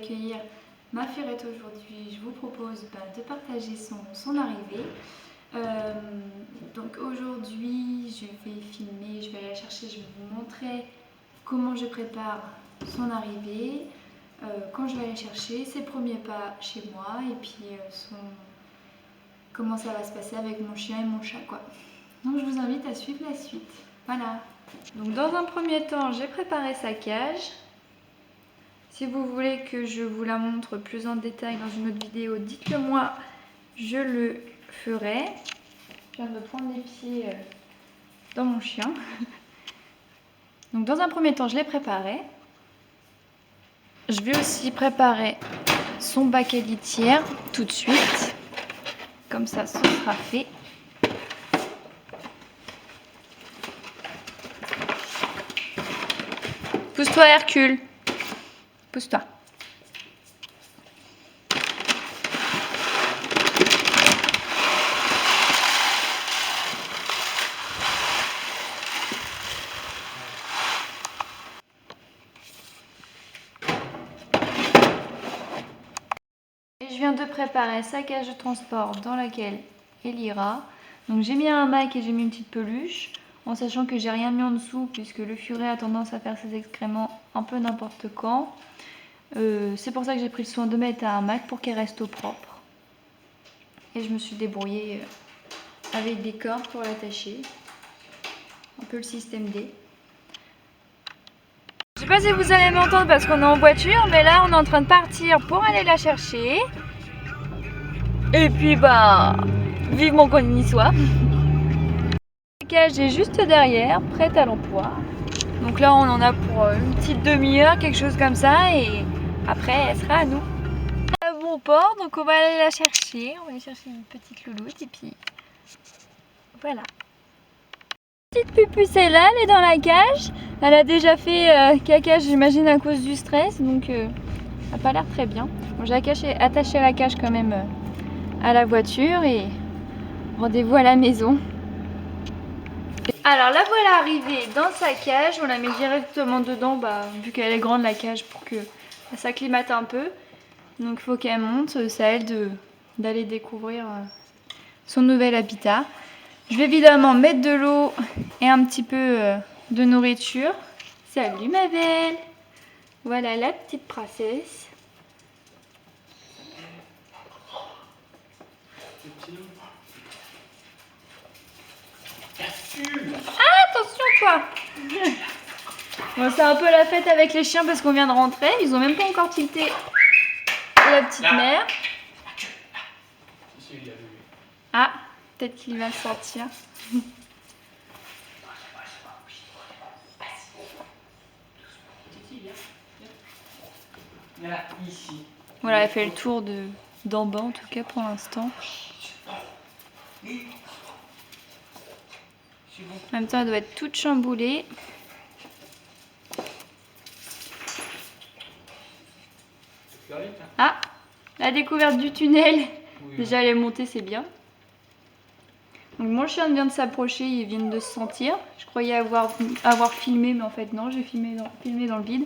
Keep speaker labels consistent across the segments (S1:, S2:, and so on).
S1: accueillir ma furette aujourd'hui, je vous propose de partager son arrivée. Donc aujourd'hui, je vais filmer, je vais aller la chercher, je vais vous montrer comment je prépare son arrivée, quand je vais aller chercher, ses premiers pas chez moi et puis comment ça va se passer avec mon chien et mon chat quoi. Donc je vous invite à suivre la suite. Voilà. Donc dans un premier temps, j'ai préparé sa cage. Si vous voulez que je vous la montre plus en détail dans une autre vidéo, dites-le moi, je le ferai. Je viens de prendre les pieds dans mon chien. Donc dans un premier temps, je l'ai préparé. Je vais aussi préparer son bac à litière tout de suite. Comme ça, ce sera fait. Pousse-toi Hercule. Pousse-toi. Et je viens de préparer sa cage de transport dans laquelle elle ira. Donc j'ai mis un hamac et j'ai mis une petite peluche, en sachant que j'ai rien mis en dessous puisque le furet a tendance à faire ses excréments un peu n'importe quand. C'est pour ça que j'ai pris le soin de mettre un hamac pour qu'elle reste au propre. Et je me suis débrouillée avec des cordes pour l'attacher. Un peu le système D. Je sais pas si vous allez m'entendre parce qu'on est en voiture, mais là on est en train de partir pour aller la chercher. Et puis vivement qu'on y soit. La cage est juste derrière, prête à l'emploi. Donc là on en a pour une petite demi-heure, quelque chose comme ça, et après elle sera à nous. À bon port, donc on va aller la chercher. On va aller chercher une petite louloute et puis voilà. Petite pupucelle là, elle est dans la cage. Elle a déjà fait caca, j'imagine, à cause du stress, donc elle n'a pas l'air très bien. Bon, j'ai attaché la cage quand même à la voiture et rendez-vous à la maison. Alors la voilà arrivée dans sa cage, on la met directement dedans, vu qu'elle est grande la cage, pour que ça s'acclimate un peu. Donc il faut qu'elle monte, ça aide d'aller découvrir son nouvel habitat. Je vais évidemment mettre de l'eau et un petit peu de nourriture. Salut ma belle! Voilà la petite princesse. Ah, attention quoi! Bon, c'est un peu la fête avec les chiens parce qu'on vient de rentrer. Ils ont même pas encore tilté la petite mère. Ah, peut-être qu'il va sortir. Voilà, elle fait le tour d'en bas en tout cas pour l'instant. En même temps, elle doit être toute chamboulée. Ah, la découverte du tunnel. Déjà, elle est montée, c'est bien. Donc mon chien vient de s'approcher, il vient de se sentir. Je croyais avoir filmé, mais en fait non, j'ai filmé dans le vide.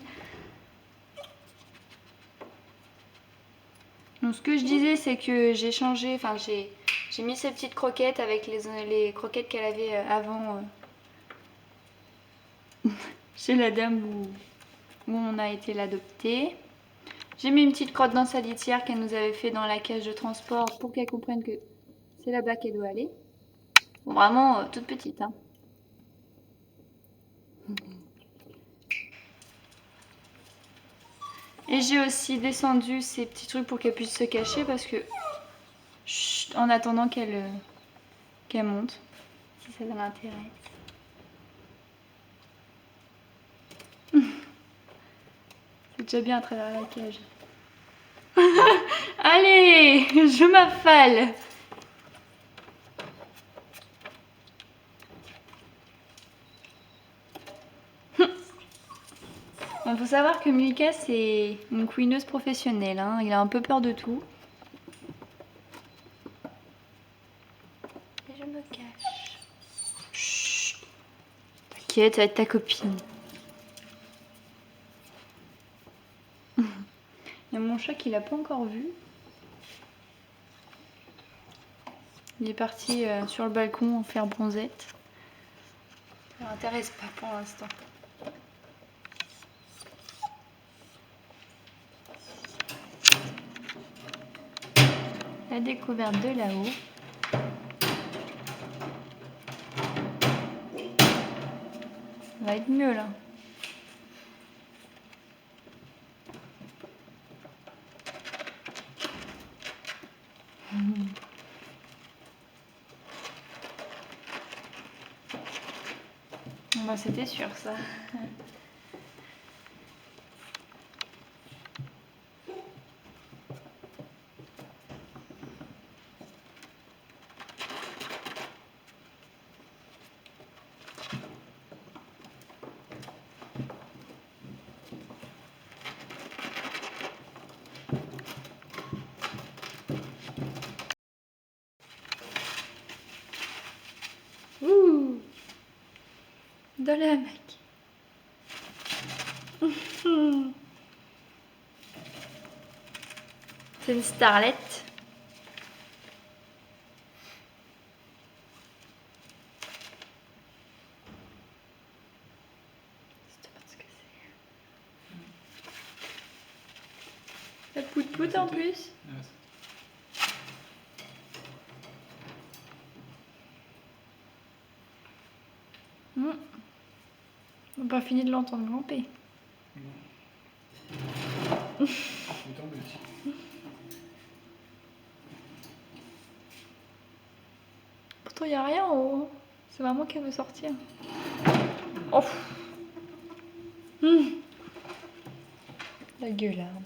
S1: Donc ce que je disais, c'est que j'ai changé, j'ai mis ces petites croquettes avec les croquettes qu'elle avait avant chez la dame où on a été l'adopter. J'ai mis une petite crotte dans sa litière qu'elle nous avait fait dans la cage de transport pour qu'elle comprenne que c'est là-bas qu'elle doit aller. Bon, vraiment toute petite, hein. Et j'ai aussi descendu ces petits trucs pour qu'elle puisse se cacher parce que chut, en attendant qu'elle monte, si ça l'intéresse. C'est déjà bien à travers la cage. Allez, je m'affale. Il faut savoir que Milka, c'est une couineuse professionnelle, hein. Il a un peu peur de tout. Et je me cache. Chut. T'inquiète, ça va être ta copine. Il y a mon chat qui l'a pas encore vu. Il est parti sur le balcon faire bronzette. Ça l'intéresse pas pour l'instant. La découverte de là-haut. Ça va être mieux là. Bah, c'était sûr ça. Ouh, de la mec. C'est une starlette. Je sais pas ce que c'est. La pout-pout en plus. On n'a pas fini de l'entendre grimper. Pourtant, il n'y a rien en haut. C'est vraiment qu'elle veut sortir. Oh. La gueularde.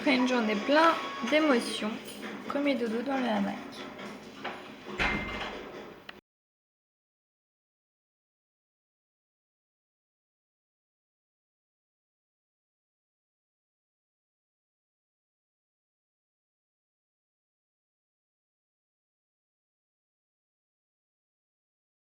S1: Après une journée pleine d'émotions, premier dodo dans le hamac.